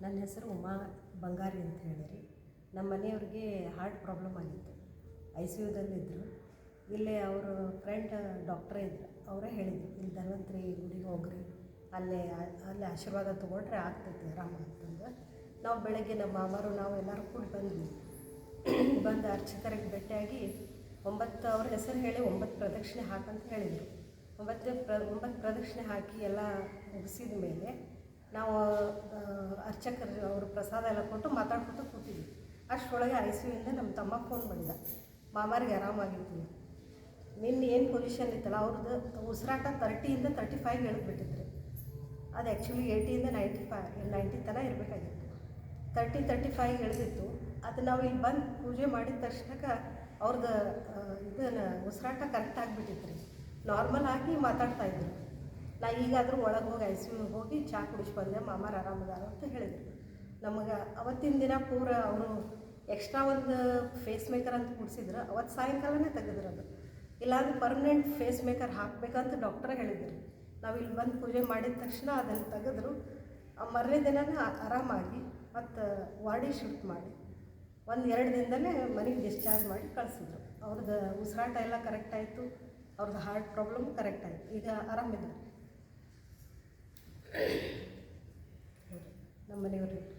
ನನ್ನ ಹೆಸರು ಉಮಾ ಬಂಗಾರಿ ಅಂತ ಹೇಳಿರಿ. ನಮ್ಮ ಮನೆಯವ್ರಿಗೆ ಹಾರ್ಟ್ ಪ್ರಾಬ್ಲಮ್ ಆಗಿತ್ತು. ICUದಲ್ಲಿದ್ದರು. ಇಲ್ಲೇ ಅವರು ಫ್ರೆಂಡ್ ಡಾಕ್ಟ್ರೇ ಇದ್ದರು. ಅವರೇ ಹೇಳಿದರು, ಇಲ್ಲಿ ಧನ್ವಂತರಿ ಗುಡಿಗೆ ಹೋಗ್ರಿ, ಅಲ್ಲೇ ಆಶೀರ್ವಾದ ತೊಗೊಂಡ್ರೆ ಆಗ್ತೈತಿ ಆರಾಮ ಅಂತಂದು. ನಾವು ಬೆಳಗ್ಗೆ ನಮ್ಮ ಮಾಮರು ನಾವು ಎಲ್ಲರೂ ಕೂಡಿ ಬಂದ್ವಿ. ಬಂದು ಅರ್ಚಕರಿಗೆ ಭೇಟಿಯಾಗಿ 9 ಅವ್ರ ಹೆಸರು ಹೇಳಿ 9 ಪ್ರದಕ್ಷಿಣೆ ಹಾಕಂತ ಹೇಳಿದರು. 9 ಪ್ರದಕ್ಷಿಣೆ ಹಾಕಿ ಎಲ್ಲ ಮುಗಿಸಿದ ಮೇಲೆ ನಾವು ಅರ್ಚಕರು ಅವರು ಪ್ರಸಾದ ಎಲ್ಲ ಕೊಟ್ಟು ಮಾತಾಡ್ಕೊತ ಕೂತಿದ್ವಿ. ಅಷ್ಟರೊಳಗೆ ICUಯಿಂದ ನಮ್ಮ ತಮ್ಮ ಫೋನ್ ಮಾಡಿದ, ಮಾಮಾರಿಗೆ ಆರಾಮಾಗಿತ್ತು. ನಿನ್ನೆ ಏನು ಪೊಸಿಷನ್ ಇತ್ತಲ್ಲ ಅವ್ರದ್ದು ಉಸಿರಾಟ 30ಇಂದ 35 ಇಳಿದ್ಬಿಟ್ಟಿದ್ರು. ಅದು ಆ್ಯಕ್ಚುಲಿ 80ಇಂದ 90 ತನಕ ಇರಬೇಕಾಗಿತ್ತು. 35 ಇಳಿದಿತ್ತು. ಅದು ನಾವು ಇಲ್ಲಿ ಬಂದು ಪೂಜೆ ಮಾಡಿದ ತಕ್ಷಣಕ್ಕೆ ಅವ್ರದ್ದು ಇದನ್ನು ಉಸಿರಾಟ ಕರೆಕ್ಟ್ ಆಗಿಬಿಟ್ಟಿತ್ತು ರೀ. ನಾರ್ಮಲ್ ಆಗಿ ಮಾತಾಡ್ತಾಯಿದ್ರು. ನಾ ಈಗಾದರೂ ಒಳಗೆ ಹೋಗಿ ICU ಹೋಗಿ ಚಹಾ ಕುಡಿಸಿ ಬಂದೆ, ಮಾಮಾರು ಆರಾಮದಾರ ಅಂತ ಹೇಳಿದರು. ನಮಗೆ ಅವತ್ತಿನ ದಿನ ಪೂರ ಅವರು ಎಕ್ಸ್ಟ್ರಾ ಒಂದು ಫೇಸ್ ಮೇಕರ್ ಅಂತ ಕೊಡಿಸಿದ್ರು. ಅವತ್ತು ಸಾಯಂಕಾಲನೇ ತೆಗೆದ್ರು. ಅದು ಇಲ್ಲಾಂದ್ರೆ ಪರ್ಮನೆಂಟ್ ಫೇಸ್ ಮೇಕರ್ ಹಾಕಬೇಕಂತ ಡಾಕ್ಟ್ರೇ ಹೇಳಿದರು. ನಾವು ಇಲ್ಲಿ ಬಂದು ಪೂಜೆ ಮಾಡಿದ ತಕ್ಷಣ ಅದನ್ನು ತೆಗೆದ್ರು. ಮರನೇ ದಿನನೇ ಆರಾಮಾಗಿ ಮತ್ತು ವಾರ್ಡಿಗೆ ಶಿಫ್ಟ್ ಮಾಡಿ 1-2 ದಿನದಲ್ಲೇ ಮನೆಗೆ ಡಿಸ್ಚಾರ್ಜ್ ಮಾಡಿ ಕಳಿಸಿದ್ರು. ಅವ್ರದ್ದು ಉಸಿರಾಟ ಎಲ್ಲ ಕರೆಕ್ಟ್ ಆಯಿತು. ಅವ್ರದ್ದು ಹಾರ್ಟ್ ಪ್ರಾಬ್ಲಮ್ ಕರೆಕ್ಟ್ ಆಯಿತು. ಈಗ ಆರಾಮಿದ್ದಾರೆ ನಮ್ಮ ಮನೆಯವ್ರಿಗೆ.